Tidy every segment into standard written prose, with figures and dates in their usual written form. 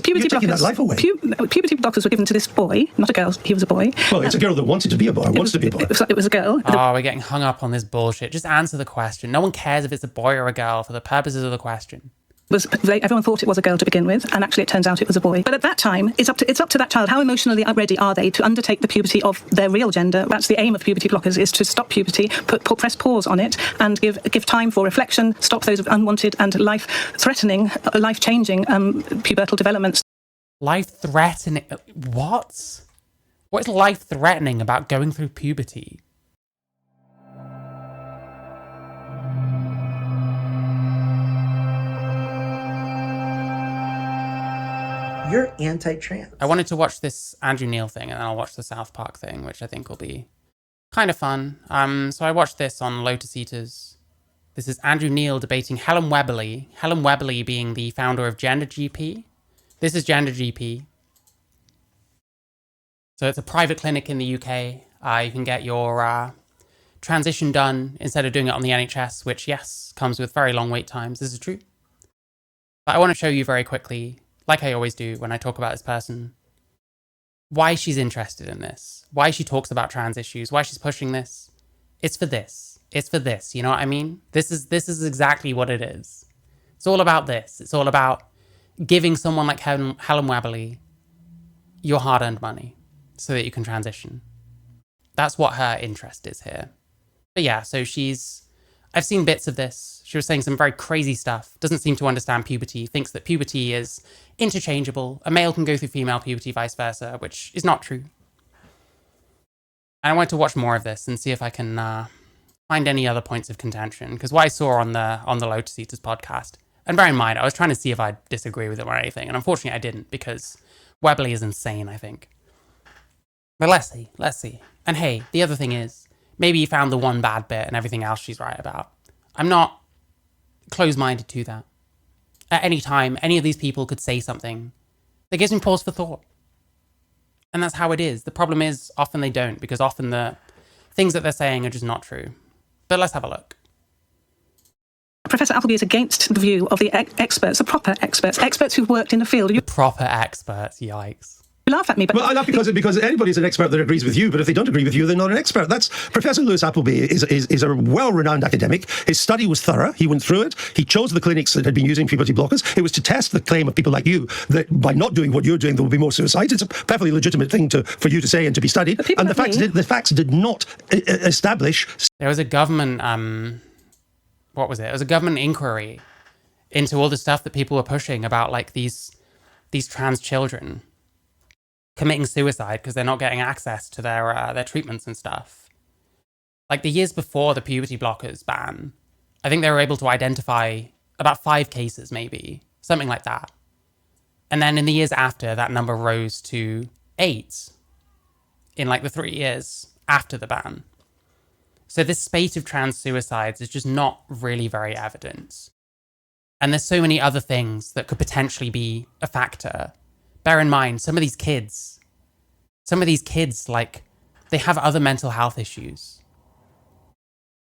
Puberty You're taking blockers. that life away. Puberty blockers were given to this boy, not a girl. He was a boy. Well, it's a girl that wanted to be a boy. Wants to be a boy. It was a girl. Oh, we're getting hung up on this bullshit. Just answer the question. No one cares if it's a boy or a girl for the purposes of the question. Everyone thought it was a girl to begin with, and actually it turns out it was a boy. But at that time, it's up to that child. How emotionally ready are they to undertake the puberty of their real gender? That's the aim of puberty blockers, is to stop puberty, press pause on it, and give time for reflection, stop those unwanted and life-threatening, life-changing pubertal developments. Life-threatening? What? What is life-threatening about going through puberty? You're anti-trans. I wanted to watch this Andrew Neil thing, and then I'll watch the South Park thing, which I think will be kind of fun. So I watched this on Lotus Eaters. This is Andrew Neil debating Helen Webberley. Helen Webberley being the founder of Gender GP. This is Gender GP. So it's a private clinic in the UK. You can get your transition done instead of doing it on the NHS, which, yes, comes with very long wait times. This is true. But I want to show you very quickly, like I always do when I talk about this person, why she's interested in this, why she talks about trans issues, why she's pushing this. It's for this. It's for this. You know what I mean? This is exactly what it is. It's all about this. It's all about giving someone like Helen Webberley your hard-earned money so that you can transition. That's what her interest is here. But yeah, so I've seen bits of this. She was saying some very crazy stuff. Doesn't seem to understand puberty. Thinks that puberty is interchangeable. A male can go through female puberty, vice versa, which is not true. And I wanted to watch more of this and see if I can find any other points of contention. Because what I saw on the Lotus Eaters podcast, and bear in mind, I was trying to see if I'd disagree with it or anything, and unfortunately I didn't, because Webberley is insane, I think. But let's see. And hey, the other thing is, maybe you found the one bad bit and everything else she's right about. I'm not close-minded to that. At any time, any of these people could say something that gives me pause for thought. And that's how it is. The problem is, often they don't, because often the things that they're saying are just not true. But let's have a look. Professor Appleby is against the view of the experts, the proper experts who've worked in the field. The proper experts, yikes. You laugh at me, but... Well, I laugh because anybody's an expert that agrees with you, but if they don't agree with you, they're not an expert. That's Professor Lewis Appleby is a well-renowned academic. His study was thorough. He went through it. He chose the clinics that had been using puberty blockers. It was to test the claim of people like you that by not doing what you're doing, there will be more suicides. It's a perfectly legitimate thing for you to say and to be studied. And the facts did not establish... There was a government... what was it? It was a government inquiry into all the stuff that people were pushing about, like, these trans children committing suicide because they're not getting access to their treatments and stuff. Like, the years before the puberty blockers ban, I think they were able to identify about 5 cases, maybe, something like that. And then in the years after, that number rose to 8 in, like, the 3 years after the ban. So this spate of trans suicides is just not really very evident. And there's so many other things that could potentially be a factor. Bear in mind, some of these kids, like, they have other mental health issues.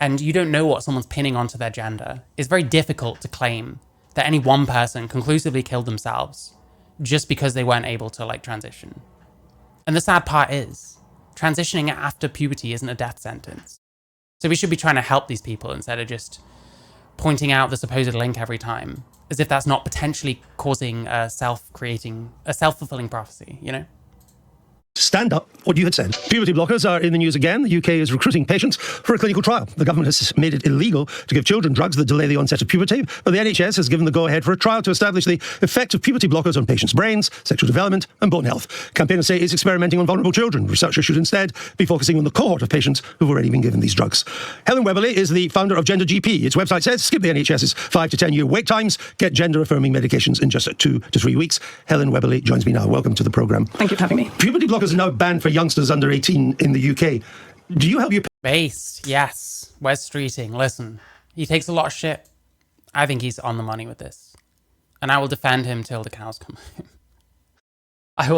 And you don't know what someone's pinning onto their gender. It's very difficult to claim that any one person conclusively killed themselves just because they weren't able to, like, transition. And the sad part is, transitioning after puberty isn't a death sentence. So we should be trying to help these people instead of just pointing out the supposed link every time, as if that's not potentially causing a self-fulfilling prophecy, you know? Stand up what you had said. Puberty blockers are in the news again. The UK is recruiting patients for a clinical trial. The government has made it illegal to give children drugs that delay the onset of puberty, but the NHS has given the go-ahead for a trial to establish the effect of puberty blockers on patients' brains, sexual development and bone health. Campaigners say it's experimenting on vulnerable children. Researchers should instead be focusing on the cohort of patients who've already been given these drugs. Helen Webberley is the founder of Gender GP. Its website says, skip the NHS's 5 to 10 year wait times, get gender-affirming medications in just 2 to 3 weeks. Helen Webberley joins me now. Welcome to the programme. Thank you for having me. Puberty blockers are now banned for youngsters under 18 in the UK. Do you help your... Base, yes. Wes Streeting, listen. He takes a lot of shit. I think he's on the money with this. And I will defend him till the cows come home. I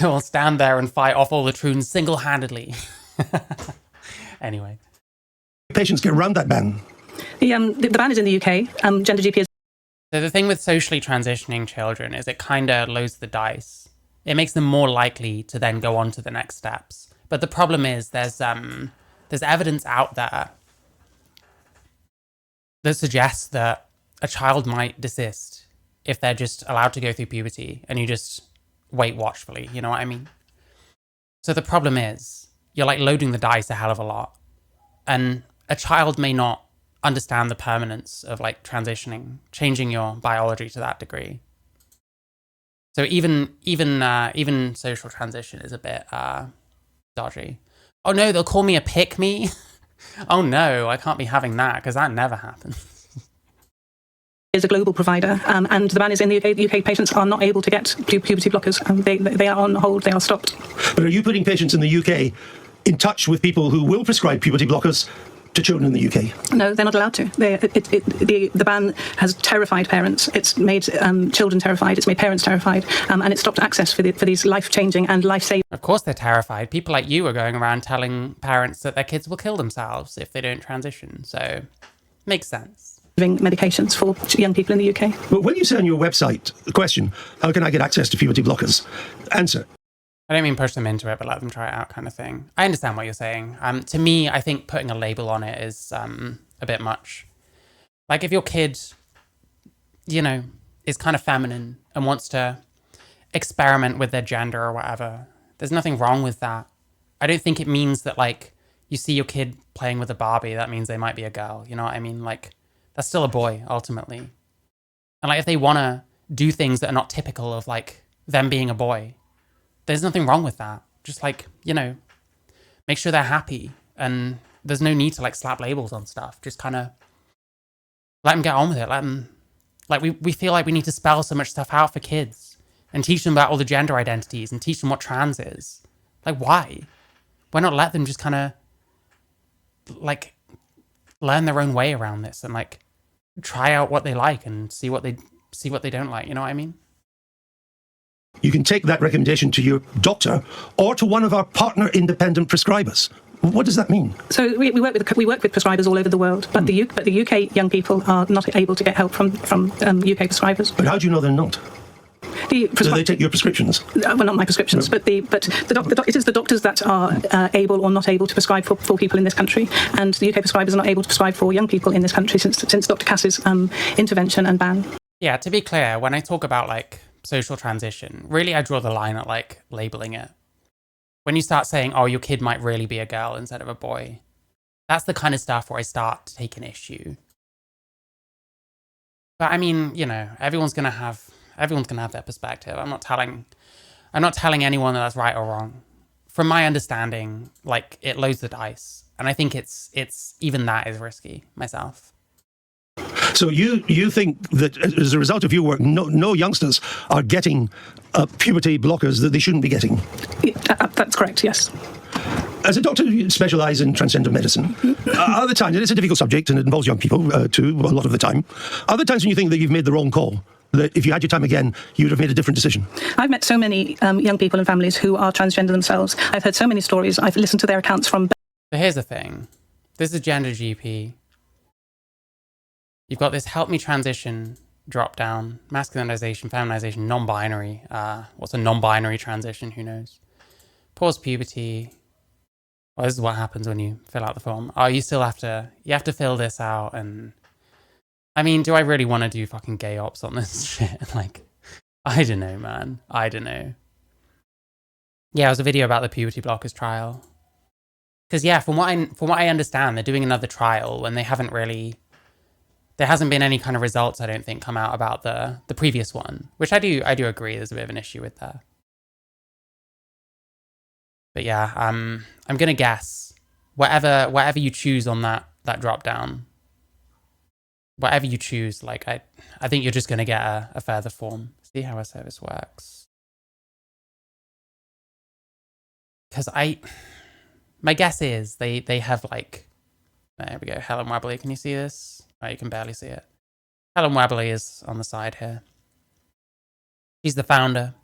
will stand there and fight off all the troons single-handedly. Anyway. Patients get around that ban? The ban is in the UK. Gender GP is So the thing with socially transitioning children is it kind of loads the dice. It makes them more likely to then go on to the next steps. But the problem is there's evidence out there that suggests that a child might desist if they're just allowed to go through puberty and you just wait watchfully, you know what I mean? So the problem is you're like loading the dice a hell of a lot. And a child may not understand the permanence of like transitioning, changing your biology to that degree. So even social transition is a bit dodgy. Oh no, they'll call me a pick-me. Oh no, I can't be having that because that never happens. Is a global provider, and the ban is in the UK. The UK patients are not able to get puberty blockers. They are on hold. They are stopped. But are you putting patients in the UK in touch with people who will prescribe puberty blockers to children in the UK? No, they're not allowed to. The ban has terrified parents. It's made children terrified. It's made parents terrified, and it's stopped access for these life-changing and life-saving. Of course they're terrified. People like you are going around telling parents that their kids will kill themselves if they don't transition. So, makes sense. Medications for young people in the UK. But when you say on your website, the question, how can I get access to puberty blockers? Answer. I don't mean push them into it, but let them try it out kind of thing. I understand what you're saying. To me, I think putting a label on it is a bit much. Like if your kid, you know, is kind of feminine and wants to experiment with their gender or whatever, there's nothing wrong with that. I don't think it means that like you see your kid playing with a Barbie, that means they might be a girl. You know what I mean? Like that's still a boy ultimately. And like if they want to do things that are not typical of like them being a boy, there's nothing wrong with that. Just like, you know, make sure they're happy and there's no need to like slap labels on stuff. Just kind of let them get on with it. Let them, like we feel like we need to spell so much stuff out for kids and teach them about all the gender identities and teach them what trans is. Like why? Why not let them just kind of like learn their own way around this and like try out what they like and see what they don't like. You know what I mean? You can take that recommendation to your doctor or to one of our partner independent prescribers. What does that mean? So we work with prescribers all over the world, but the UK young people are not able to get help from UK prescribers. But how do you know they're not? Do they take your prescriptions? Well, not my prescriptions, no. but it is the doctors that are able or not able to prescribe for people in this country, and the UK prescribers are not able to prescribe for young people in this country since Dr. Cass's intervention and ban. Yeah, to be clear, when I talk about like social transition, really I draw the line at like labeling it. When you start saying, oh, your kid might really be a girl instead of a boy, that's the kind of stuff where I start to take an issue. But I mean, you know, everyone's gonna have their perspective. I'm not telling anyone that that's right or wrong. From my understanding, like it loads the dice, and I think it's even that is risky myself. So you think that as a result of your work, no youngsters are getting puberty blockers that they shouldn't be getting? That's correct, yes. As a doctor, you specialise in transgender medicine. Other times, and it's a difficult subject and it involves young people too, a lot of the time. Other times when you think that you've made the wrong call, that if you had your time again, you would have made a different decision. I've met so many young people and families who are transgender themselves. I've heard so many stories. I've listened to their accounts from... So here's the thing. This is Gender GP. You've got this help me transition drop down, masculinization, feminization, non-binary. What's a non-binary transition? Who knows? Pause puberty. Well, this is what happens when you fill out the form. Oh, you have to fill this out. And I mean, do I really want to do fucking gay ops on this shit? Like, I don't know, man. I don't know. Yeah, it was a video about the puberty blockers trial. Because yeah, from what I understand, they're doing another trial when there hasn't been any kind of results, I don't think, come out about the previous one, which I do agree there's a bit of an issue with there. But yeah, I'm gonna guess whatever you choose on that drop down, whatever you choose, like I think you're just gonna get a further form. See how a service works. Because my guess is they have like, there we go, Helen Webberley, can you see this? Oh, you can barely see it. Helen Webberley is on the side here. She's the founder.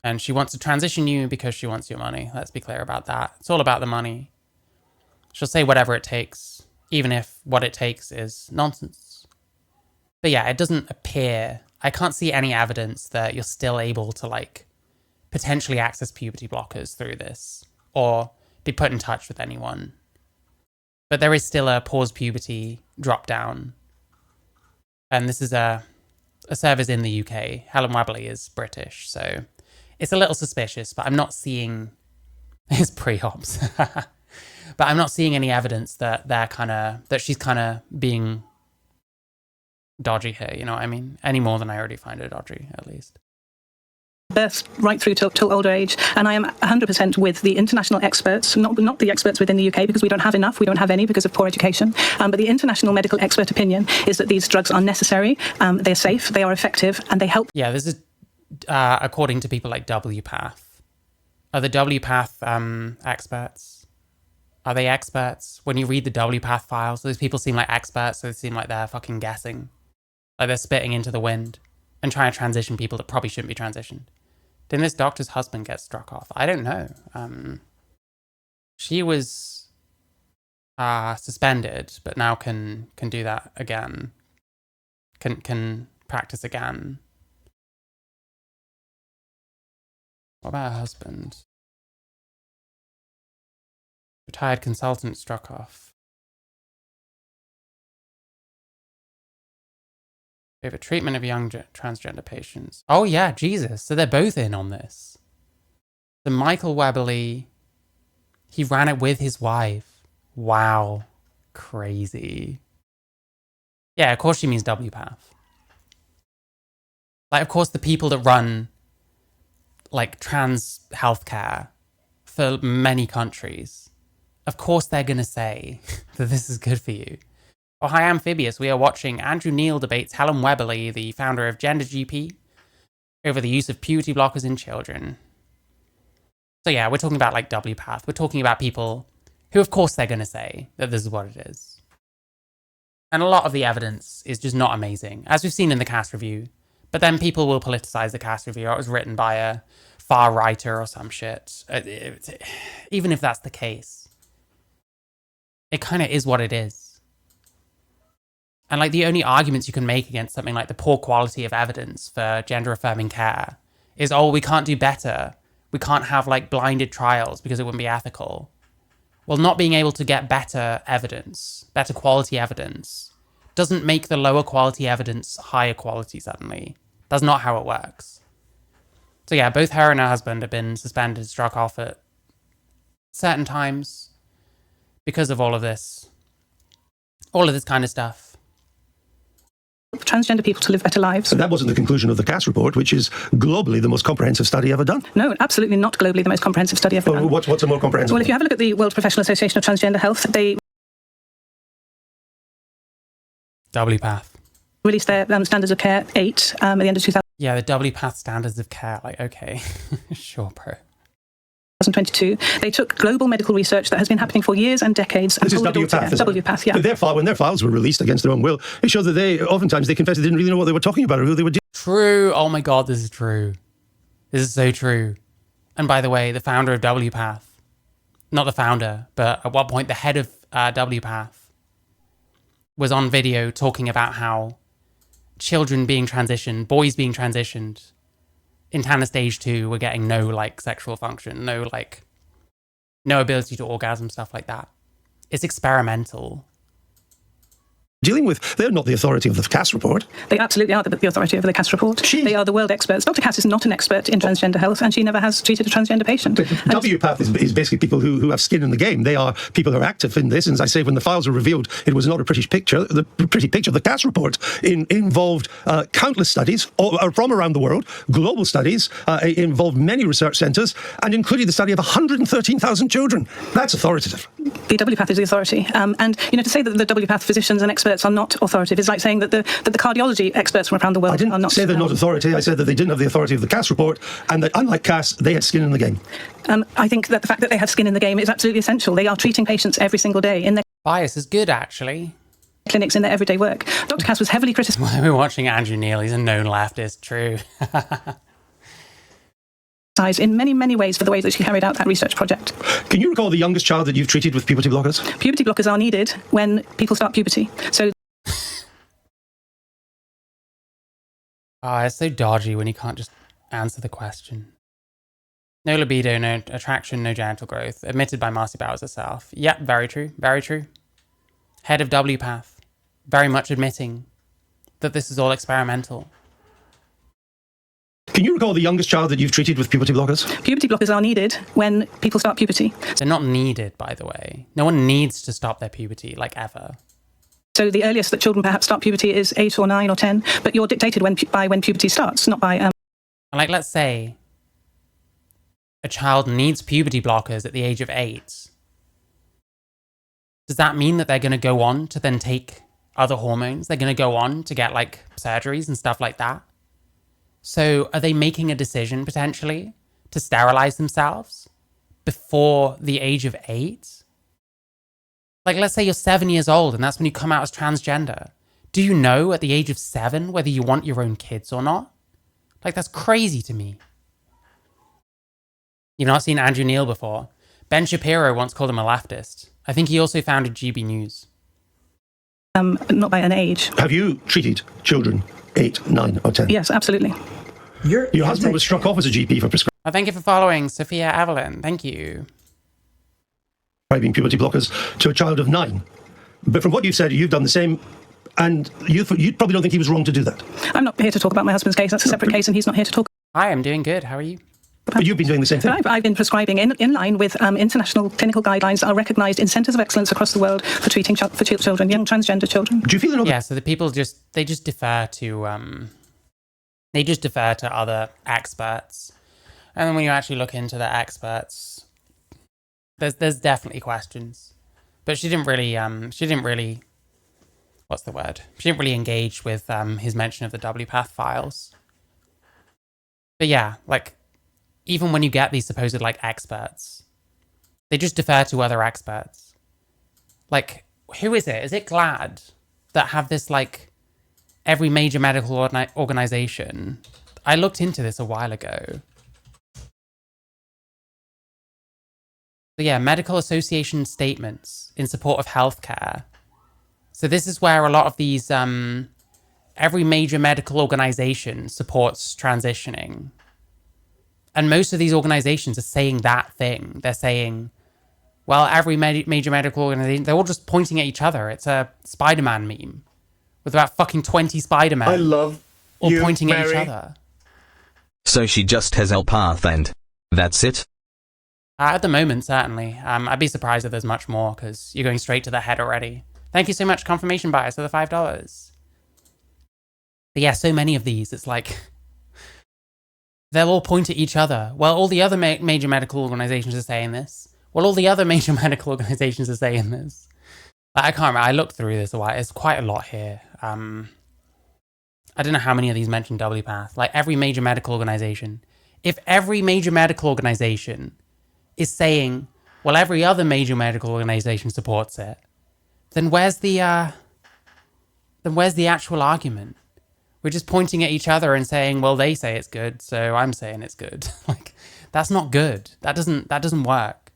And she wants to transition you because she wants your money. Let's be clear about that. It's all about the money. She'll say whatever it takes, even if what it takes is nonsense. But yeah, it doesn't appear, I can't see any evidence that you're still able to like potentially access puberty blockers through this or be put in touch with anyone. But there is still a pause puberty drop down. And this is a service in the UK. Helen Webberley is British, so it's a little suspicious, but I'm not seeing, it's pre-ops, but I'm not seeing any evidence that that she's kind of being dodgy here, you know what I mean? Any more than I already find her dodgy, at least. Birth right through till older age, and I am 100% with the international experts, not the experts within the UK, because we don't have enough, we don't have any because of poor education, but the international medical expert opinion is that these drugs are necessary, they're safe, they are effective, and they help. Yeah, this is according to people like WPATH. Are the WPATH experts? Are they experts? When you read the WPATH files, those people seem like experts, so they seem like they're fucking guessing. Like they're spitting into the wind and trying to transition people that probably shouldn't be transitioned. Didn't this doctor's husband get struck off? I don't know. She was suspended, but now can do that again. Can practice again. What about her husband? Retired consultant struck off. Over treatment of young transgender patients. Oh yeah, Jesus. So they're both in on this. The Michael Webberley, he ran it with his wife. Wow. Crazy. Yeah, of course she means WPATH. Like, of course the people that run, like, trans healthcare for many countries, of course they're going to say that this is good for you. Oh, hi, Amphibious. We are watching Andrew Neil debates Helen Webberley, the founder of Gender GP, over the use of puberty blockers in children. So yeah, we're talking about like WPATH. We're talking about people who, of course, they're going to say that this is what it is. And a lot of the evidence is just not amazing, as we've seen in the cast review. But then people will politicize the cast review, or it was written by a far writer or some shit. Even if that's the case, it kind of is what it is. And like the only arguments you can make against something like the poor quality of evidence for gender affirming care is, oh, we can't do better. We can't have like blinded trials because it wouldn't be ethical. Well, not being able to get better evidence, better quality evidence, doesn't make the lower quality evidence higher quality suddenly. That's not how it works. So yeah, both her and her husband have been suspended, struck off at certain times because of all of this kind of stuff. Transgender people to live better lives. But that wasn't the conclusion of the CAS report, which is globally the most comprehensive study ever done. No, absolutely not globally the most comprehensive study ever done. What's a more comprehensive? Well, if you have a look at the World Professional Association of Transgender Health, they WPATH released their standards of care 8 at the end of 2000. Yeah, the WPATH standards of care. Like, okay, sure, bro. 2022, they took global medical research that has been happening for years and decades. This is WPATH. WPATH, yeah. When their files were released against their own will, it showed that they confessed they didn't really know what they were talking about or who they were. True. Oh my God, this is true. This is so true. And by the way, the founder of WPATH, not the founder, but at one point the head of WPATH was on video talking about how children being transitioned, boys being transitioned in Tanner stage 2 were getting no like sexual function, no ability to orgasm, stuff like that. It's experimental. Dealing with, they're not the authority of the CAS report. They absolutely are the authority over the CAS report. They are the world experts. Dr. Cass is not an expert in transgender health, and she never has treated a transgender patient. WPATH is basically people who have skin in the game. They are people who are active in this. And as I say, when the files were revealed, it was not a pretty picture. The pretty picture. The CAS report involved countless studies from around the world, global studies, involved many research centres, and included the study of 113,000 children. That's authoritative. The WPATH is the authority. And, to say that the WPATH physicians and experts are not authoritative is like saying that the cardiology experts from around the world are not. I didn't say they're not authority. I said that they didn't have the authority of the CAS report, and that unlike CAS, they had skin in the game. I think that the fact that they have skin in the game is absolutely essential. They are treating patients every single day in their Bias is good, actually. clinics, in their everyday work. Dr. Cass was heavily criticised. We're watching Andrew Neil. He's a known leftist. True. In many, many ways for the way that she carried out that research project. Can you recall the youngest child that you've treated with puberty blockers? Puberty blockers are needed when people start puberty. So Ah, it's so dodgy when you can't just answer the question. No libido, no attraction, no genital growth. Admitted by Marcy Bowers herself. Yep, very true, very true. Head of WPATH, very much admitting that this is all experimental. Can you recall the youngest child that you've treated with puberty blockers? Puberty blockers are needed when people start puberty. They're not needed, by the way. No one needs to stop their puberty, like ever. So the earliest that children perhaps start puberty is 8 or 9 or 10, but you're dictated by when puberty starts, not by... And like, let's say a child needs puberty blockers at the age of 8. Does that mean that they're going to go on to then take other hormones? They're going to go on to get like surgeries and stuff like that? So are they making a decision potentially to sterilize themselves before the age of 8? Like, let's say you're 7 years old and that's when you come out as transgender. Do you know at the age of 7 whether you want your own kids or not? Like, that's crazy to me. You've not seen Andrew Neil before. Ben Shapiro once called him a leftist. I think he also founded GB News. Not by an age. Have you treated children 8, 9 or 10? Yes, absolutely. Your husband was struck off as a GP for Oh, thank you for following, Sophia Evelyn. Thank you. prescribing puberty blockers to a child of 9. But from what you've said, you've done the same, and you probably don't think he was wrong to do that. I'm not here to talk about my husband's case. That's a separate case, and he's not here to talk. Hi, I'm doing good. How are you? But you've been doing the same thing. I've been prescribing in line with international clinical guidelines that are recognised in centres of excellence across the world for treating children, young transgender children. Do you feel Yeah, so the people just defer to other experts, and then when you actually look into the experts, there's definitely questions, but she didn't really what's the word? She didn't really engage with his mention of the WPATH files. But yeah, like, even when you get these supposed like experts, they just defer to other experts. Like, who is it? Is it GLAAD that have this like every major medical organization? I looked into this a while ago. So yeah, medical association statements in support of healthcare. So this is where a lot of these, every major medical organization supports transitioning. And most of these organizations are saying that thing. They're saying, well, every major medical organization, they're all just pointing at each other. It's a Spider-Man meme with about fucking 20 Spider-Men. I love all you, pointing Mary. at each other. So she just has LPath and that's it? At the moment, certainly. I'd be surprised if there's much more, because you're going straight to the head already. Thank you so much, confirmation bias, for the $5. But yeah, so many of these, it's like, they'll all point at each other. Well, all the other major medical organizations are saying this. Well, all the other major medical organizations are saying this. I can't remember. I looked through this a while. It's quite a lot here. I don't know how many of these mention WPATH. Like, every major medical organization. If every major medical organization is saying, well, every other major medical organization supports it, then where's the actual argument? We're just pointing at each other and saying, well, they say it's good, so I'm saying it's good. Like, that's not good. That doesn't work.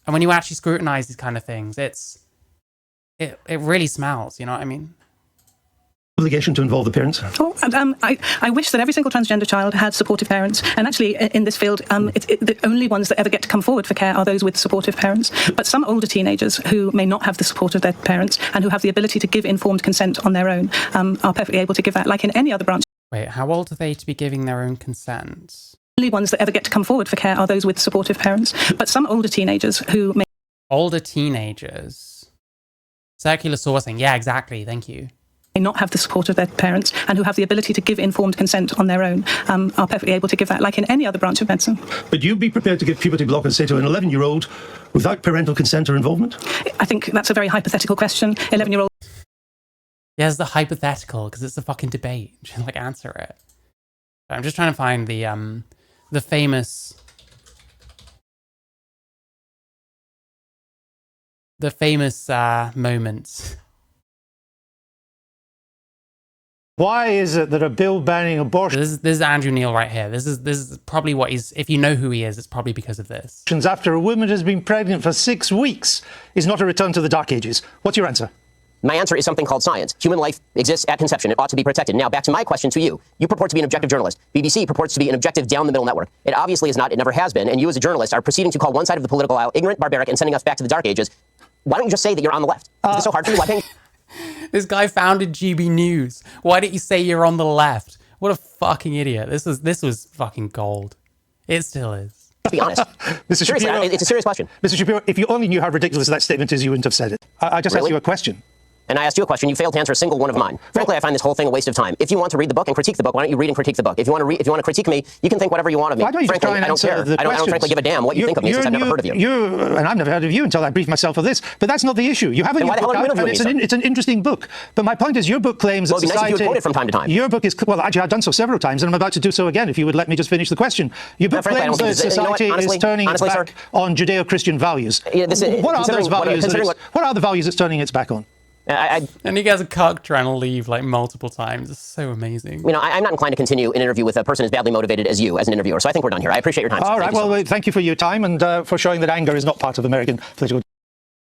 And when you actually scrutinize these kind of things, it really smells, you know what I mean? Obligation to involve the parents? Oh, I wish that every single transgender child had supportive parents. And actually, in this field, the only ones that ever get to come forward for care are those with supportive parents. But some older teenagers who may not have the support of their parents and who have the ability to give informed consent on their own are perfectly able to give that, like in any other branch. Wait, how old are they to be giving their own consent? The only ones that ever get to come forward for care are those with supportive parents. But some older teenagers who may... Older teenagers. Circular sourcing. Yeah, exactly. Thank you. May not have the support of their parents and who have the ability to give informed consent on their own are perfectly able to give that, like in any other branch of medicine. But you'd be prepared to give puberty blockers, say, to an 11-year-old without parental consent or involvement? I think that's a very hypothetical question. 11-year-old... Yeah, it's the hypothetical, because it's a fucking debate. Just, like, answer it. I'm just trying to find the famous moments. Why is it that a bill banning abortion This is Andrew Neil right here. This is probably what he's. If you know who he is, it's probably because of this. after a woman has been pregnant for 6 weeks is not a return to the Dark Ages? What's your answer? My answer is something called science. Human life exists at conception. It ought to be protected. Now, back to my question to you. You purport to be an objective journalist. BBC purports to be an objective down-the-middle network. It obviously is not. It never has been. And you as a journalist are proceeding to call one side of the political aisle ignorant, barbaric, and sending us back to the dark ages. Why don't you just say that you're on the left? Is this so hard for you? Why can't you? This guy founded GB News. Why don't you say you're on the left? What a fucking idiot. This was fucking gold. It still is. Let's be honest. Mr. Seriously, Shapiro, it's a serious question. Mr. Shapiro, if you only knew how ridiculous that statement is, you wouldn't have said it. I just asked Really? you a question. And I asked you a question. You failed to answer a single one of mine. Frankly, I find this whole thing a waste of time. If you want to read the book and critique the book, why don't you read and critique the book? If you want to critique me, you can think whatever you want of me. Why don't you just Frankly, try and I don't answer care. the I don't frankly give a damn what you think of me since I've never heard of you. And I've never heard of you until I briefed myself for this. But that's not the issue. You have a Then why the hell are you book out, interviewing and me, it's an interesting book. But my point is, your book claims Well, that it'd be nice if you society. would quote it from time to time. Your book is well, actually, I've done so several times, and I'm about to do so again. If you would let me just finish the question. Your book frankly, I claims don't that think this- you know what? society Honestly- is turning honestly, its back sir. on Judeo-Christian values. Yeah, this is- what are those considering what- values? considering What are the values it's turning its back on? And he gets a cuck trying to leave like multiple times. It's so amazing. You know, I'm not inclined to continue an interview with a person as badly motivated as you as an interviewer. So I think we're done here. I appreciate your time. All right. Thank you so Well, much. thank you for your time and for showing that anger is not part of American political.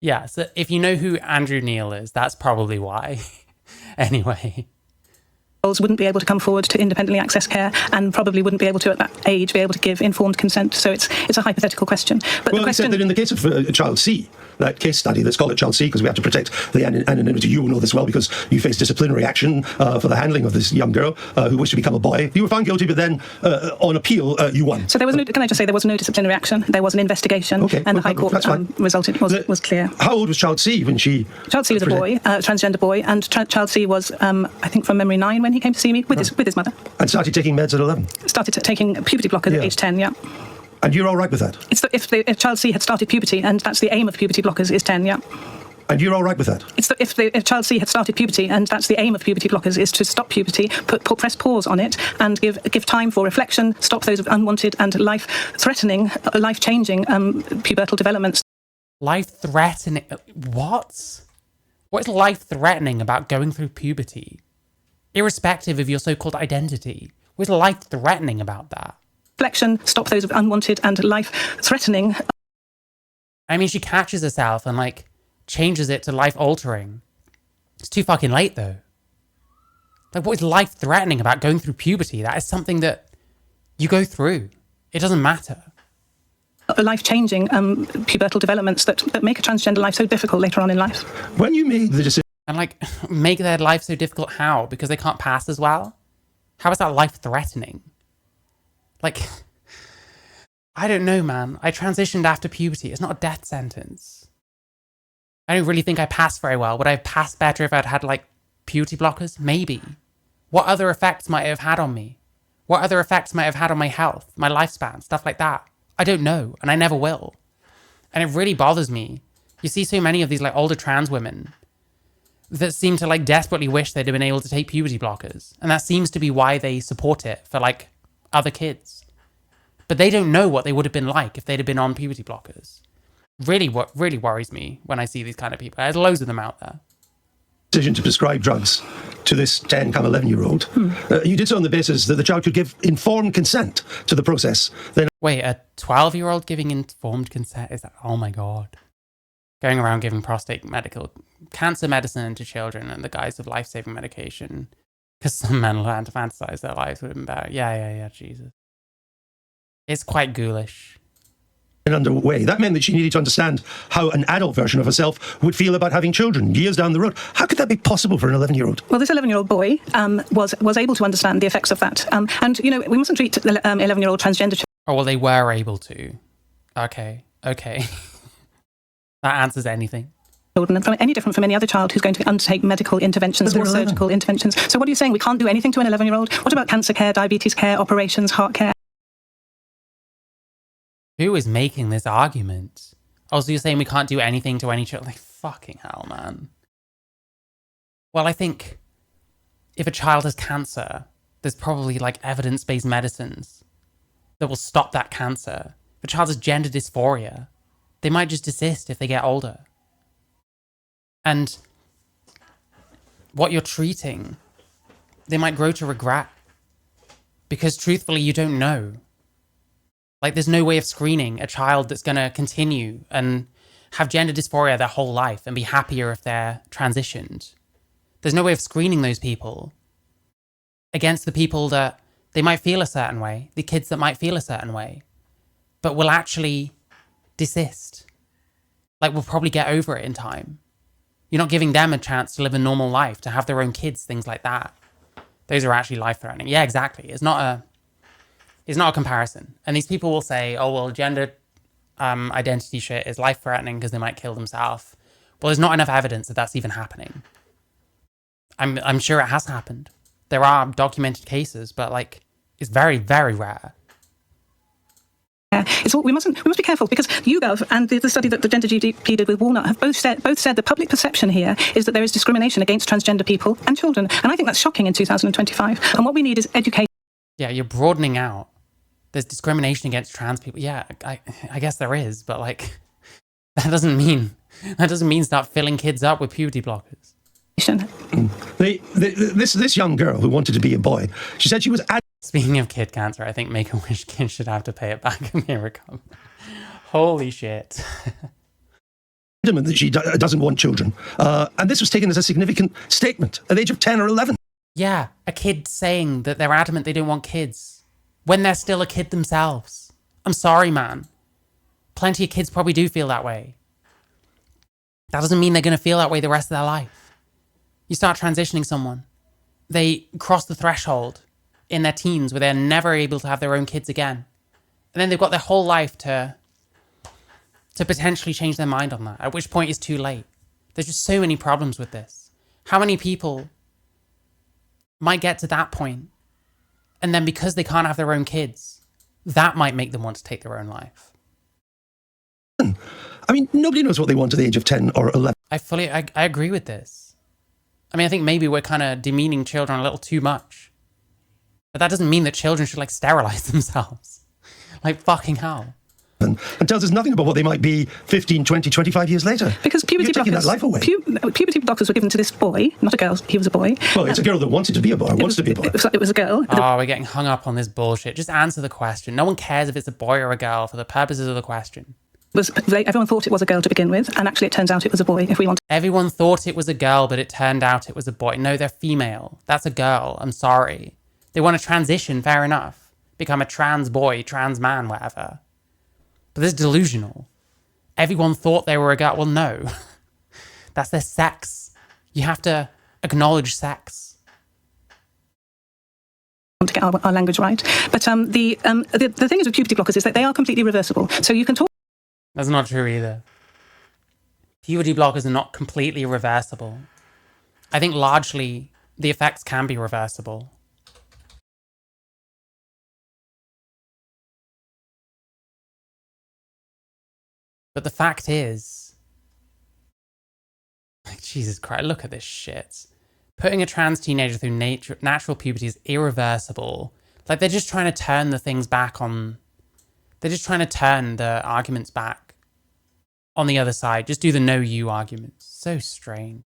Yeah, so if you know who Andrew Neil is, that's probably why. Anyway. Wouldn't be able to come forward to independently access care and probably wouldn't be able to at that age be able to give informed consent. So it's a hypothetical question. But Well, the question he said that in the case of child C, that case study, let's call it child C because we have to protect the anonymity. You know this well because you faced disciplinary action for the handling of this young girl who wished to become a boy. You were found guilty, but then on appeal, you won. So there was no, can I just say there was no disciplinary action? There was an investigation, Okay, and the well, High Court that's fine. was clear. How old was child C when she... Child C was a boy, transgender boy, and child C was, I think, from memory 9 when he came to see me with his mother. And started taking meds at 11. Started taking puberty blockers at age 10. Yeah. And you're all right with that? If child C had started puberty, and that's the aim of puberty blockers, is 10. Yeah. And you're all right with that? If child C had started puberty, and that's the aim of puberty blockers, is to stop puberty, press pause on it, and give time for reflection, stop those unwanted and life-threatening, life-changing pubertal developments. Life-threatening? What? What is life-threatening about going through puberty? Irrespective of your so-called identity. What is life-threatening about that? Reflection, stop those unwanted and life-threatening. I mean, she catches herself and, like, changes it to life-altering. It's too fucking late, though. Like, what is life-threatening about going through puberty? That is something that you go through. It doesn't matter. Life-changing pubertal developments that make a transgender life so difficult later on in life. When you made the decision... And, like, make their life so difficult, how? Because they can't pass as well? How is that life-threatening? Like, I don't know, man. I transitioned after puberty. It's not a death sentence. I don't really think I passed very well. Would I have passed better if I'd had, like, puberty blockers? Maybe. What other effects might it have had on me? What other effects might it have had on my health, my lifespan, stuff like that? I don't know, and I never will. And it really bothers me. You see so many of these, like, older trans women that seem to, like, desperately wish they'd have been able to take puberty blockers. And that seems to be why they support it for, like, other kids. But they don't know what they would have been like if they'd have been on puberty blockers. Really, what really worries me when I see these kind of people. There's loads of them out there. Decision to prescribe drugs to this 10, 11-year-old. You did so on the basis that the child could give informed consent to the process. Then Wait, a 12-year-old giving informed consent? Is that... Oh my God. Going around giving cancer medicine to children in the guise of life-saving medication. Because some men learn to fantasize their lives would have been better. Yeah, Jesus. It's quite ghoulish. underway. That meant that she needed to understand how an adult version of herself would feel about having children years down the road. How could that be possible for an 11-year-old? Well, this 11-year-old boy was able to understand the effects of that. And, you know, we mustn't treat 11-year-old transgender children. Oh, well, they were able to. Okay. That answers anything. And from any different from any other child who's going to undertake medical interventions or surgical interventions. So what are you saying? We can't do anything to an 11-year-old? What about cancer care, diabetes care, operations, heart care? Who is making this argument? Oh, so you're saying we can't do anything to any child? Like, fucking hell, man. Well, I think if a child has cancer, there's probably, like, evidence-based medicines that will stop that cancer. If a child has gender dysphoria, they might just desist if they get older. And what you're treating, they might grow to regret. Because truthfully, you don't know. Like, there's no way of screening a child that's going to continue and have gender dysphoria their whole life and be happier if they're transitioned. There's no way of screening those people against the people that they might feel a certain way, the kids that might feel a certain way, but will actually desist. Like, will probably get over it in time. You're not giving them a chance to live a normal life, to have their own kids, things like that. Those are actually life-threatening. Yeah, exactly. It's not a comparison. And these people will say, oh, well, gender identity shit is life-threatening because they might kill themselves. Well, there's not enough evidence that that's even happening. I'm sure it has happened. There are documented cases, but like, it's very, very rare. We must be careful, because YouGov and the study that the Gender GDP did with Walnut have both said the public perception here is that there is discrimination against transgender people and children. And I think that's shocking in 2025. And what we need is education. Yeah, you're broadening out. There's discrimination against trans people. Yeah, I guess there is, but like, that doesn't mean start filling kids up with puberty blockers. This young girl who wanted to be a boy, she said she was Speaking of kid cancer, I think Make-A-Wish kids should have to pay it back in here it comes. Holy shit. adamant that she doesn't want children. And this was taken as a significant statement at the age of 10 or 11. Yeah, a kid saying that they're adamant they don't want kids when they're still a kid themselves. I'm sorry, man. Plenty of kids probably do feel that way. That doesn't mean they're going to feel that way the rest of their life. You start transitioning someone, they cross the threshold in their teens where they're never able to have their own kids again. And then they've got their whole life to potentially change their mind on that, at which point it's too late. There's just so many problems with this. How many people might get to that point, and then because they can't have their own kids, that might make them want to take their own life? I mean, nobody knows what they want at the age of 10 or 11. I agree with this. I mean, I think maybe we're kind of demeaning children a little too much. But that doesn't mean that children should, like, sterilize themselves. Like, fucking hell. And tells us nothing about what they might be 15, 20, 25 years later. Because puberty You're taking that life away. Puberty blockers were given to this boy, not a girl. He was a boy. Well, it's a girl that wanted to be a boy, wants to be a boy. It was a girl. Oh, we're getting hung up on this bullshit. Just answer the question. No one cares if it's a boy or a girl for the purposes of the question. Everyone thought it was a girl to begin with, and actually it turns out it was a boy, if we want. Everyone thought it was a girl, but it turned out it was a boy. No, they're female. That's a girl. I'm sorry. They want to transition, fair enough. Become a trans boy, trans man, whatever. But this is delusional. Everyone thought they were a girl. Well, no. That's their sex. You have to acknowledge sex. To get our language right. But the thing is with puberty blockers is that they are completely reversible. So you can talk. That's not true either. Puberty blockers are not completely reversible. I think largely the effects can be reversible. But the fact is, like, Jesus Christ, look at this shit. Putting a trans teenager through natural puberty is irreversible. Like, they're just trying to turn the things back on. They're just trying to turn the arguments back on the other side. Just do the no you argument. So strange.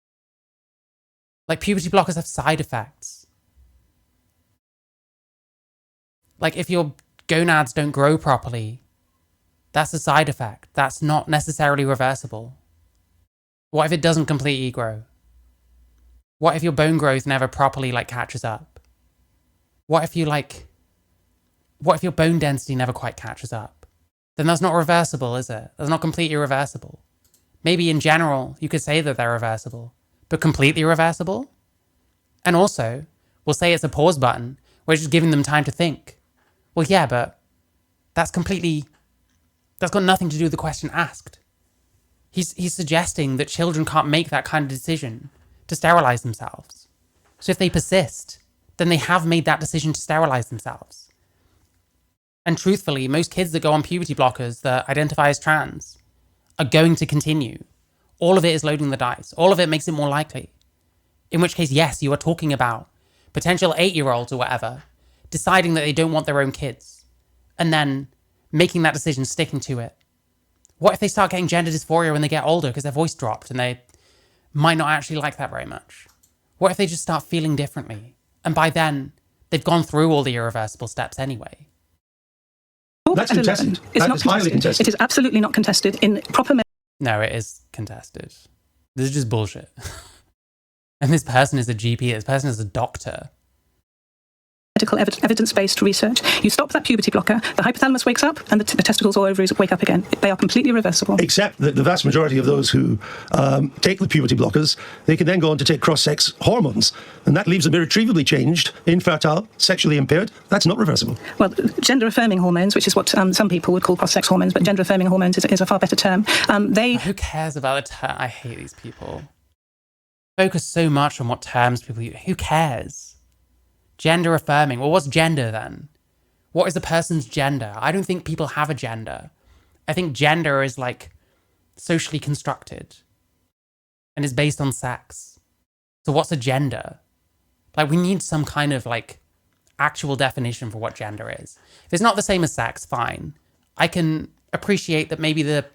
Like, puberty blockers have side effects. Like, if your gonads don't grow properly, that's a side effect. That's not necessarily reversible. What if it doesn't completely grow? What if your bone growth never properly, like, catches up? What if your bone density never quite catches up? Then that's not reversible, is it? That's not completely reversible. Maybe in general, you could say that they're reversible, but completely reversible? And also, we'll say it's a pause button, we're just giving them time to think. Well, yeah, but that's got nothing to do with the question asked. He's suggesting that children can't make that kind of decision to sterilize themselves. So if they persist, then they have made that decision to sterilize themselves. And truthfully, most kids that go on puberty blockers that identify as trans are going to continue. All of it is loading the dice. All of it makes it more likely. In which case, yes, you are talking about potential 8-year-olds or whatever deciding that they don't want their own kids and then making that decision, sticking to it. What if they start getting gender dysphoria when they get older because their voice dropped and they might not actually like that very much? What if they just start feeling differently? And by then, they've gone through all the irreversible steps anyway. That's contested. That is highly contested. It is absolutely not contested in proper... No, it is contested. This is just bullshit. And this person is a GP, this person is a doctor. Medical evidence-based research. You stop that puberty blocker, the hypothalamus wakes up, and the testicles or ovaries wake up again. They are completely reversible. Except that the vast majority of those who take the puberty blockers, they can then go on to take cross-sex hormones, and that leaves them irretrievably changed, infertile, sexually impaired. That's not reversible. Well, gender-affirming hormones, which is what some people would call cross-sex hormones, but gender-affirming hormones is a far better term. Who cares about the term? I hate these people. Focus so much on what terms people use. Who cares? Gender affirming. Well, what's gender then? What is a person's gender? I don't think people have a gender. I think gender is like socially constructed and is based on sex. So what's a gender? Like, we need some kind of like actual definition for what gender is. If it's not the same as sex, fine. I can appreciate that maybe the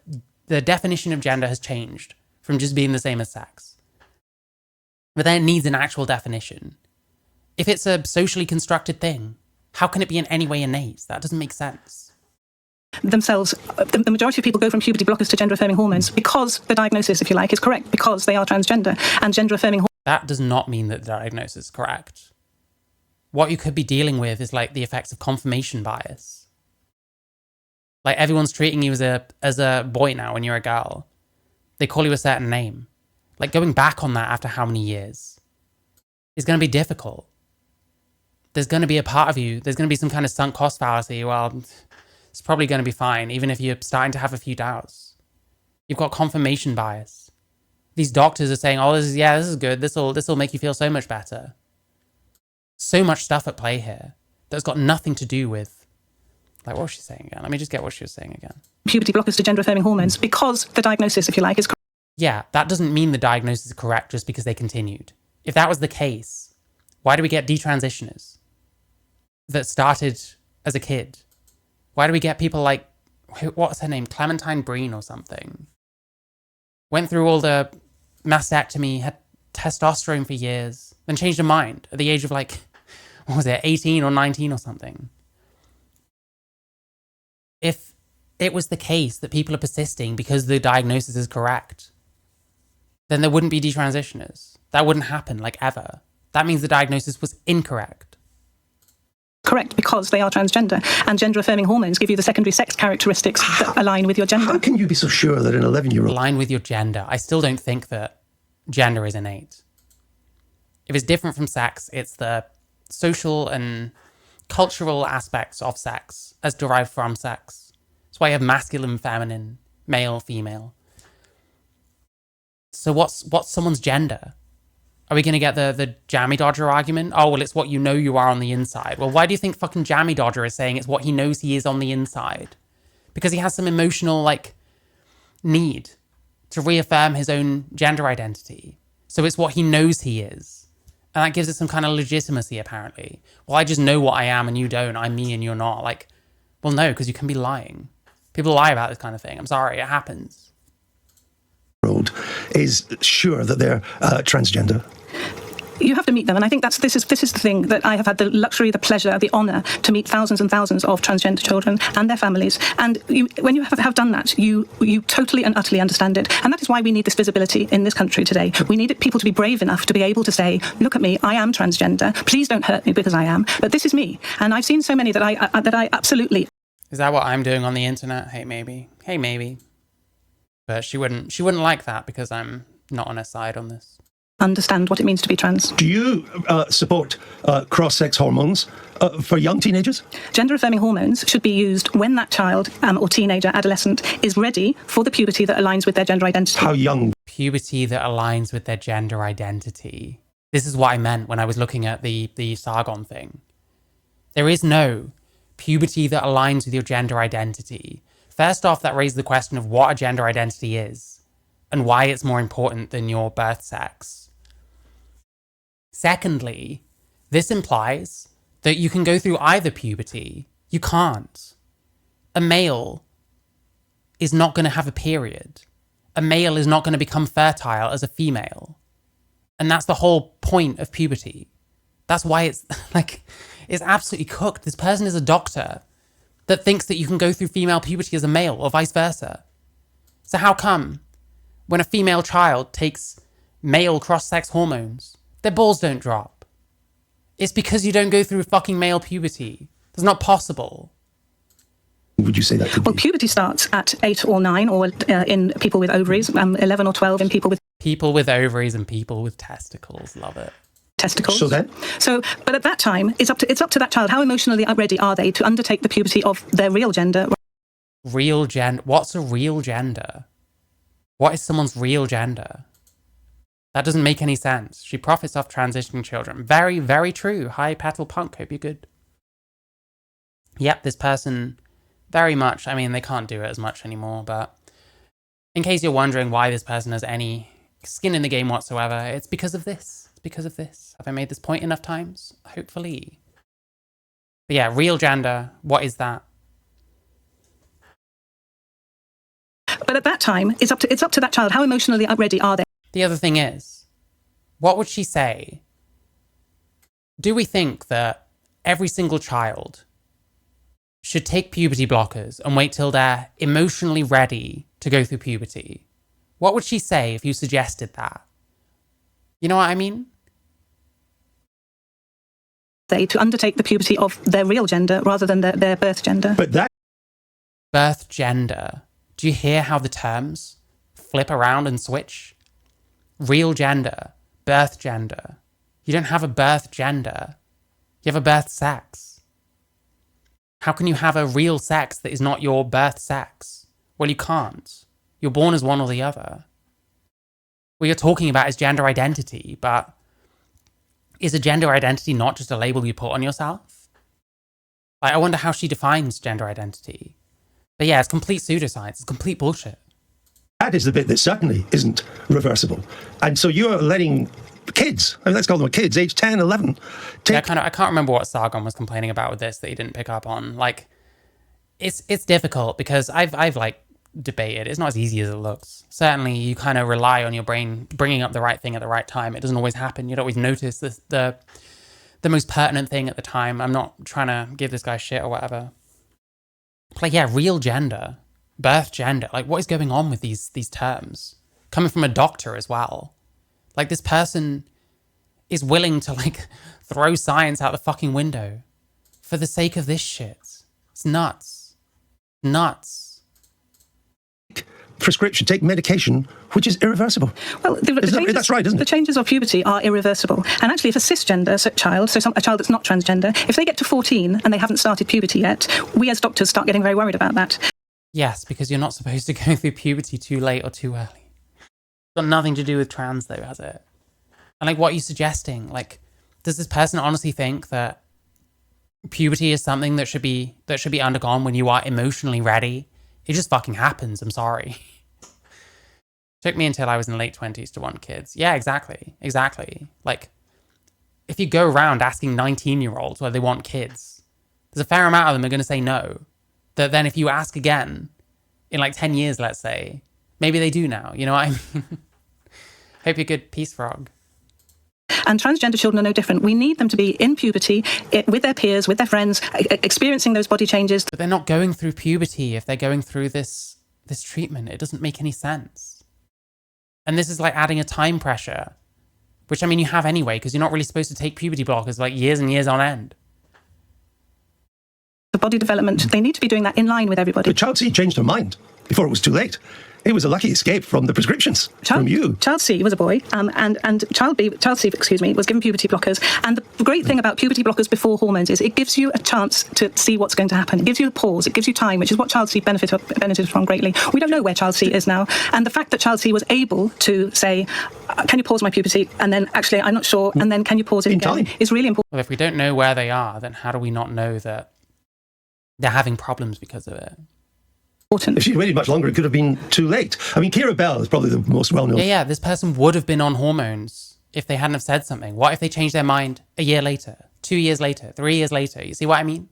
definition of gender has changed from just being the same as sex. But then it needs an actual definition. If it's a socially constructed thing, how can it be in any way innate? That doesn't make sense. Themselves, the majority of people go from puberty blockers to gender-affirming hormones because the diagnosis, if you like, is correct, because they are transgender, and gender-affirming hormones. That does not mean that the diagnosis is correct. What you could be dealing with is like the effects of confirmation bias. Like, everyone's treating you as a boy now when you're a girl. They call you a certain name. Like, going back on that after how many years is going to be difficult. There's going to be a part of you, there's going to be some kind of sunk cost fallacy. Well, it's probably going to be fine, even if you're starting to have a few doubts. You've got confirmation bias. These doctors are saying, oh, this is good. This will make you feel so much better. So much stuff at play here that's got nothing to do with, like, what was she saying again? Let me just get what she was saying again. Puberty blockers to gender-affirming hormones because the diagnosis, if you like, is correct. Yeah, that doesn't mean the diagnosis is correct just because they continued. If that was the case, why do we get detransitioners that started as a kid? Why do we get people like, what's her name? Clementine Breen or something? Went through all the mastectomy, had testosterone for years, then changed her mind at the age of like, what was it, 18 or 19 or something. If it was the case that people are persisting because the diagnosis is correct, then there wouldn't be detransitioners. That wouldn't happen, like, ever. That means the diagnosis was incorrect. Correct, because they are transgender, and gender-affirming hormones give you the secondary sex characteristics that align with your gender. How can you be so sure that an 11-year-old... Align with your gender. I still don't think that gender is innate. If it's different from sex, it's the social and cultural aspects of sex as derived from sex. That's why you have masculine, feminine, male, female. So what's someone's gender? Are we going to get the Jammy Dodger argument? Oh, well, it's what you know you are on the inside. Well, why do you think fucking Jammy Dodger is saying it's what he knows he is on the inside? Because he has some emotional, like, need to reaffirm his own gender identity. So it's what he knows he is. And that gives it some kind of legitimacy, apparently. Well, I just know what I am and you don't. I'm me and you're not. Like, well, no, because you can be lying. People lie about this kind of thing. I'm sorry, it happens. Is sure that they're transgender. You have to meet them, and I think this is the thing that I have had the luxury, the pleasure, the honour to meet thousands and thousands of transgender children and their families. And when you have done that, you totally and utterly understand it. And that is why we need this visibility in this country today. We need people to be brave enough to be able to say, "Look at me, I am transgender. Please don't hurt me because I am, but this is me." And I've seen so many that I absolutely. Is that what I'm doing on the internet? Hey, maybe. But she wouldn't like that because I'm not on her side on this. Understand what it means to be trans. Do you support cross-sex hormones for young teenagers? Gender-affirming hormones should be used when that child or teenager, adolescent, is ready for the puberty that aligns with their gender identity. How young? Puberty that aligns with their gender identity. This is what I meant when I was looking at the Sargon thing. There is no puberty that aligns with your gender identity. First off, that raises the question of what a gender identity is and why it's more important than your birth sex. Secondly, this implies that you can go through either puberty. You can't. A male is not going to have a period. A male is not going to become fertile as a female. And that's the whole point of puberty. That's why it's like, it's absolutely cooked. This person is a doctor that thinks that you can go through female puberty as a male or vice versa. So how come when a female child takes male cross-sex hormones, their balls don't drop. It's because you don't go through fucking male puberty. That's not possible. Would you say that could Well, be? puberty starts at 8 or 9, or in people with ovaries, 11 or 12 in people with People with ovaries and people with testicles. Love it. testicles. So then? But at that time, it's up to that child. How emotionally ready are they to undertake the puberty of their real gender? Real gender. What's a real gender? What is someone's real gender? That doesn't make any sense. She profits off transitioning children. Very, very true. Hi, Petal Punk. Hope you're good. Yep, this person very much, I mean, they can't do it as much anymore, but in case you're wondering why this person has any skin in the game whatsoever, it's because of this. It's because of this. Have I made this point enough times? Hopefully. But yeah, real gender, what is that? But at that time, it's up to that child. How emotionally ready are they? The other thing is, what would she say? Do we think that every single child should take puberty blockers and wait till they're emotionally ready to go through puberty? What would she say if you suggested that? You know what I mean? They to undertake the puberty of their real gender rather than their birth gender. But that Birth gender. Do you hear how the terms flip around and switch? Real gender, birth gender. You don't have a birth gender. You have a birth sex. How can you have a real sex that is not your birth sex? Well, you can't. You're born as one or the other. What you're talking about is gender identity, but is a gender identity not just a label you put on yourself? I wonder how she defines gender identity. But yeah, it's complete pseudoscience. It's complete bullshit. is the bit that certainly isn't reversible. And so you're letting kids, I mean, let's call them kids, age 10, 11, take... Yeah, I can't remember what Sargon was complaining about with this that he didn't pick up on. Like, it's difficult because I've like debated. It's not as easy as it looks. Certainly, you kind of rely on your brain bringing up the right thing at the right time. It doesn't always happen. You don't always notice the most pertinent thing at the time. I'm not trying to give this guy shit or whatever. But like, yeah, real gender, birth gender. Like, what is going on with these terms? Coming from a doctor as well. Like, this person is willing to like throw science out the fucking window for the sake of this shit. It's nuts. Nuts. Prescription, take medication, which is irreversible. Well, that's right, isn't it? The changes of puberty are irreversible. And actually, if a cisgender child, a child that's not transgender, if they get to 14 and they haven't started puberty yet, we as doctors start getting very worried about that. Yes, because you're not supposed to go through puberty too late or too early. It's got nothing to do with trans, though, has it? And like, what are you suggesting? Like, does this person honestly think that puberty is something that should be undergone when you are emotionally ready? It just fucking happens. I'm sorry. Took me until I was in late 20s to want kids. Yeah, exactly. Like, if you go around asking 19-year-olds whether they want kids, there's a fair amount of them are going to say no. That then if you ask again in like 10 years, let's say, maybe they do now. You know what I mean? Hope you're good. Peace, frog. And transgender children are no different. We need them to be in puberty, with their peers, with their friends, experiencing those body changes. But they're not going through puberty if they're going through this treatment. It doesn't make any sense. And this is like adding a time pressure, which I mean you have anyway, because you're not really supposed to take puberty blockers like years and years on end. The body development, they need to be doing that in line with everybody. But Child C changed her mind before it was too late. It was a lucky escape from the prescriptions from you. Child C was a boy, and Child C, was given puberty blockers. And the great thing about puberty blockers before hormones is it gives you a chance to see what's going to happen. It gives you a pause. It gives you time, which is what Child C benefited from greatly. We don't know where Child C is now. And the fact that Child C was able to say, can you pause my puberty? And then, actually, I'm not sure. And then, can you pause it again? Is really important. Well, if we don't know where they are, then how do we not know that they're having problems because of it? If she'd waited much longer, it could have been too late. I mean, Kira Bell is probably the most well-known. Yeah, this person would have been on hormones if they hadn't have said something. What if they changed their mind a year later, 2 years later, 3 years later? You see what I mean?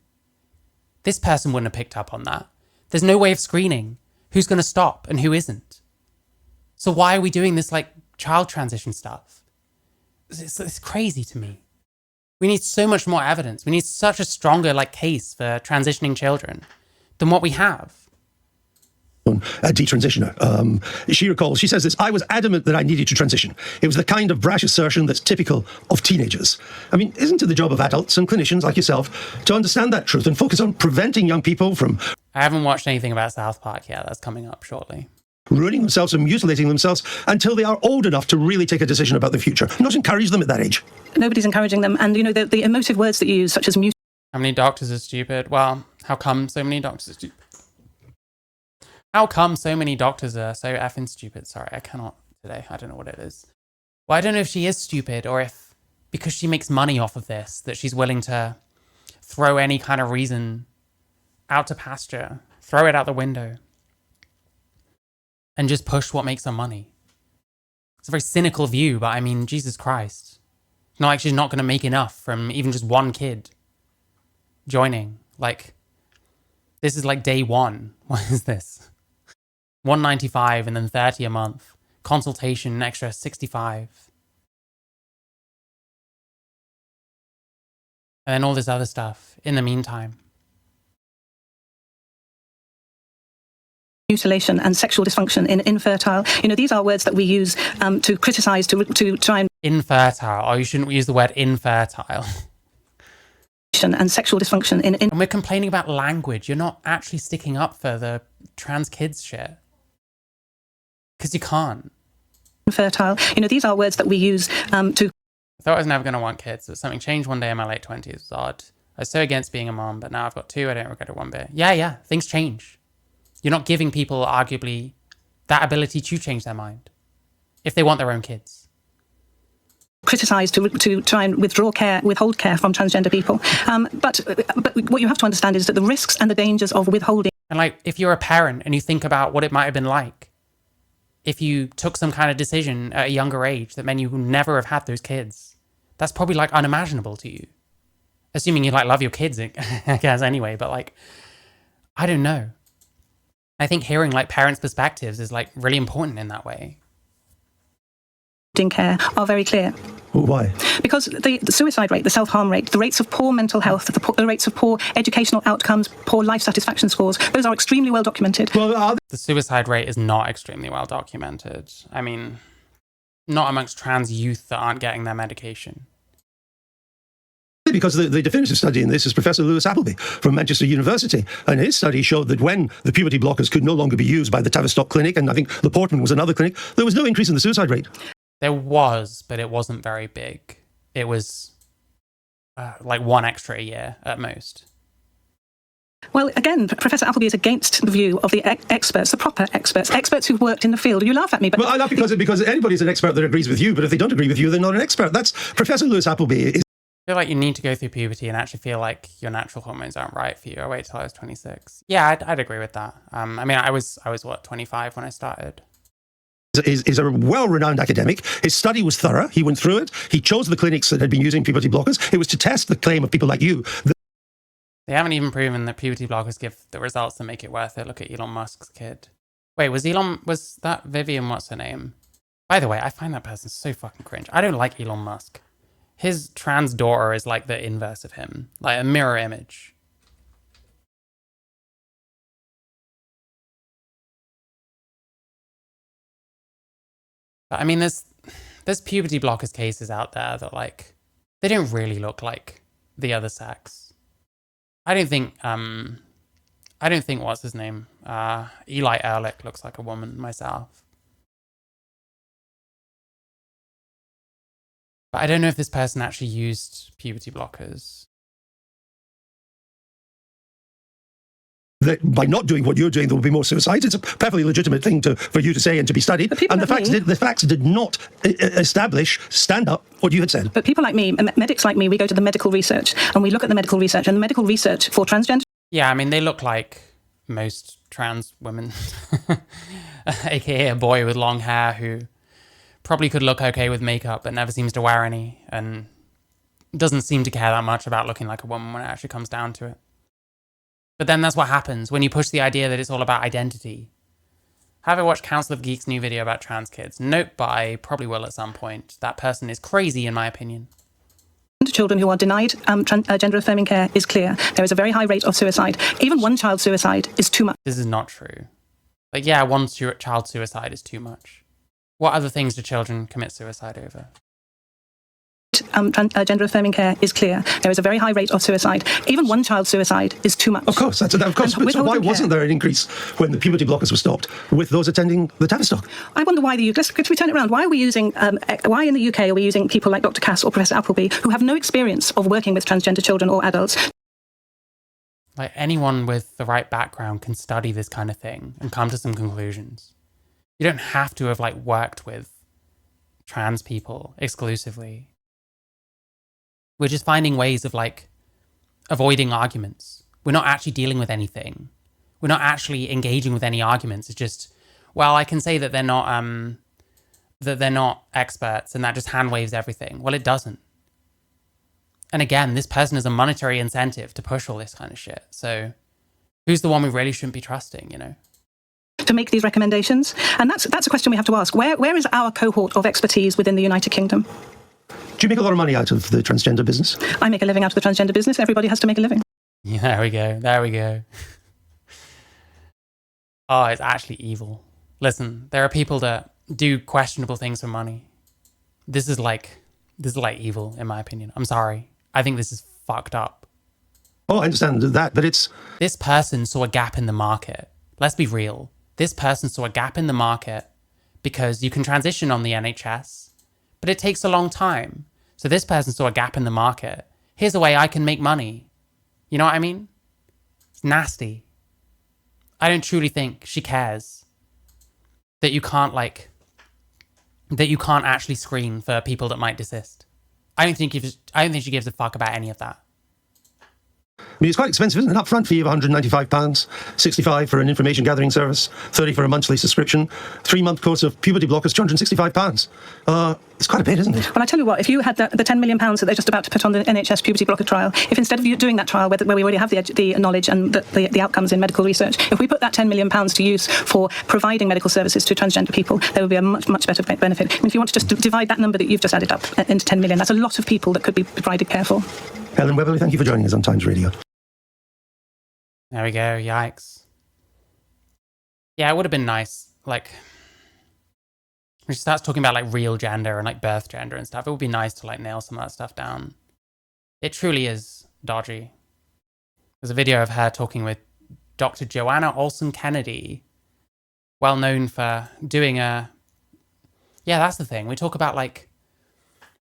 This person wouldn't have picked up on that. There's no way of screening who's going to stop and who isn't. So why are we doing this, like, child transition stuff? It's crazy to me. We need so much more evidence. We need such a stronger, like, case for transitioning children than what we have. a detransitioner. She recalls, she says this: "I was adamant that I needed to transition. It was the kind of brash assertion that's typical of teenagers." I mean, isn't it the job of adults and clinicians like yourself to understand that truth and focus on preventing young people from I haven't watched anything about South Park yet. That's coming up shortly. ruining themselves and mutilating themselves until they are old enough to really take a decision about the future, not encourage them at that age? Nobody's encouraging them. And, you know, the emotive words that you use, such as How many doctors are stupid? Well, how come so many doctors are stupid? How come so many doctors are so effing stupid? Sorry, I cannot today. I don't know what it is. Well, I don't know if she is stupid or if, because she makes money off of this, that she's willing to throw any kind of reason out to pasture, throw it out the window, and just push what makes her money. It's a very cynical view, but I mean, Jesus Christ. It's not like she's not going to make enough from even just one kid joining. Like, this is like day one. What is this? $195 and then $30 a month. Consultation, an extra $65. And then all this other stuff in the meantime. mutilation and sexual dysfunction in infertile. You know, these are words that we use to criticise, to try and... Infertile. Oh, you shouldn't use the word infertile. And sexual dysfunction in... And we're complaining about language. You're not actually sticking up for the trans kids shit. Because you can't. Infertile. You know, these are words that we use to... I thought I was never going to want kids, but something changed one day in my late 20s. It was odd. I was so against being a mom, but now I've got two. I don't regret it one bit. Yeah, things change. You're not giving people, arguably, that ability to change their mind if they want their own kids. Criticise, to try and withhold care from transgender people. But what you have to understand is that the risks and the dangers of withholding... And like, if you're a parent and you think about what it might have been like if you took some kind of decision at a younger age that meant you would never have had those kids, that's probably like unimaginable to you. Assuming you like love your kids, I guess, anyway, but like, I don't know. I think hearing like parents' perspectives is like really important in that way. Care are very clear. Why? Because the suicide rate, the self-harm rate, the rates of poor mental health, the rates of poor educational outcomes, poor life satisfaction scores, those are extremely well documented. Well, the suicide rate is not extremely well documented. I mean, not amongst trans youth that aren't getting their medication. Because the definitive study in this is Professor Lewis Appleby from Manchester University. And his study showed that when the puberty blockers could no longer be used by the Tavistock Clinic, and I think the Portman was another clinic, there was no increase in the suicide rate. There was, but it wasn't very big. It was like one extra a year at most. Well, again, Professor Appleby is against the view of the experts, the proper experts who've worked in the field. You laugh at me, but... Well, I laugh because anybody's an expert that agrees with you, but if they don't agree with you, they're not an expert. That's Professor Lewis Appleby. I feel like you need to go through puberty and actually feel like your natural hormones aren't right for you. I wait till I was 26. Yeah, I'd agree with that. I mean, I was what, 25 when I started. Is a well-renowned academic. His study was thorough. He went through it. He chose the clinics that had been using puberty blockers. It was to test the claim of people like you. They haven't even proven that puberty blockers give the results that make it worth it. Look at Elon Musk's kid. Wait, was that Vivian, what's her name? By the way, I find that person so fucking cringe. I don't like Elon Musk. His trans daughter is like the inverse of him. Like a mirror image. But I mean, there's puberty blockers cases out there that like, they don't really look like the other sex. I don't think what's his name? Eli Ehrlich looks like a woman myself. But I don't know if this person actually used puberty blockers. That by not doing what you're doing, there will be more suicides. It's a perfectly legitimate thing for you to say and to be studied. And the facts did not stand up what you had said. But people like me, medics like me, we go to the medical research and we look at the medical research, and the medical research for transgender... Yeah, I mean, they look like most trans women, aka a boy with long hair who probably could look okay with makeup but never seems to wear any and doesn't seem to care that much about looking like a woman when it actually comes down to it. But then that's what happens when you push the idea that it's all about identity. Have I watched Council of Geeks' new video about trans kids? Nope, but I probably will at some point. That person is crazy, in my opinion. Children who are denied gender-affirming care is clear. There is a very high rate of suicide. Even one child suicide is too much. This is not true. Like, yeah, one child suicide is too much. What other things do children commit suicide over? Gender affirming care is clear. There is a very high rate of suicide. Even one child suicide is too much. Of course. But so why wasn't there an increase when the puberty blockers were stopped with those attending the Tavistock? I wonder why could we turn it around? Why are we using, why in the UK are we using people like Dr. Cass or Professor Appleby who have no experience of working with transgender children or adults? Like, anyone with the right background can study this kind of thing and come to some conclusions. You don't have to have, like, worked with trans people exclusively. We're just finding ways of, like, avoiding arguments. We're not actually dealing with anything. We're not actually engaging with any arguments. It's just, well, I can say that they're not experts, and that just hand waves everything. Well, it doesn't. And again, this person has a monetary incentive to push all this kind of shit. So who's the one we really shouldn't be trusting, you know? To make these recommendations? And that's a question we have to ask. Where is our cohort of expertise within the United Kingdom? Do you make a lot of money out of the transgender business? I make a living out of the transgender business. Everybody has to make a living. Yeah, there we go. There we go. Oh, it's actually evil. Listen, there are people that do questionable things for money. This is like evil, in my opinion. I'm sorry. I think this is fucked up. Oh, I understand that, but it's... This person saw a gap in the market. Let's be real. This person saw a gap in the market because you can transition on the NHS, but it takes a long time. So this person saw a gap in the market. Here's a way I can make money. You know what I mean? It's nasty. I don't truly think she cares that you can't actually screen for people that might desist. I don't think she gives a fuck about any of that. I mean, it's quite expensive, isn't it? An upfront fee of £195, £65 for an information gathering service, £30 for a monthly subscription, 3-month course of puberty blockers, £265. It's quite a bit, isn't it? Well, I tell you what, if you had the £10 million that they're just about to put on the NHS puberty blocker trial, if instead of you doing that trial where we already have the knowledge and the outcomes in medical research, if we put that £10 million to use for providing medical services to transgender people, there would be a much, much better benefit. I mean, if you want to just divide that number that you've just added up into 10 million, that's a lot of people that could be provided care for. Helen Webberley, thank you for joining us on Times Radio. There we go. Yikes. Yeah, it would have been nice. Like, when she starts talking about like real gender and like birth gender and stuff, it would be nice to like nail some of that stuff down. It truly is dodgy. There's a video of her talking with Dr. Joanna Olson Kennedy, well known for doing a... Yeah, that's the thing. We talk about like,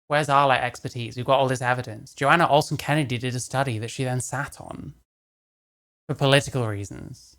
where's our like expertise? We've got all this evidence. Joanna Olson Kennedy did a study that she then sat on for political reasons.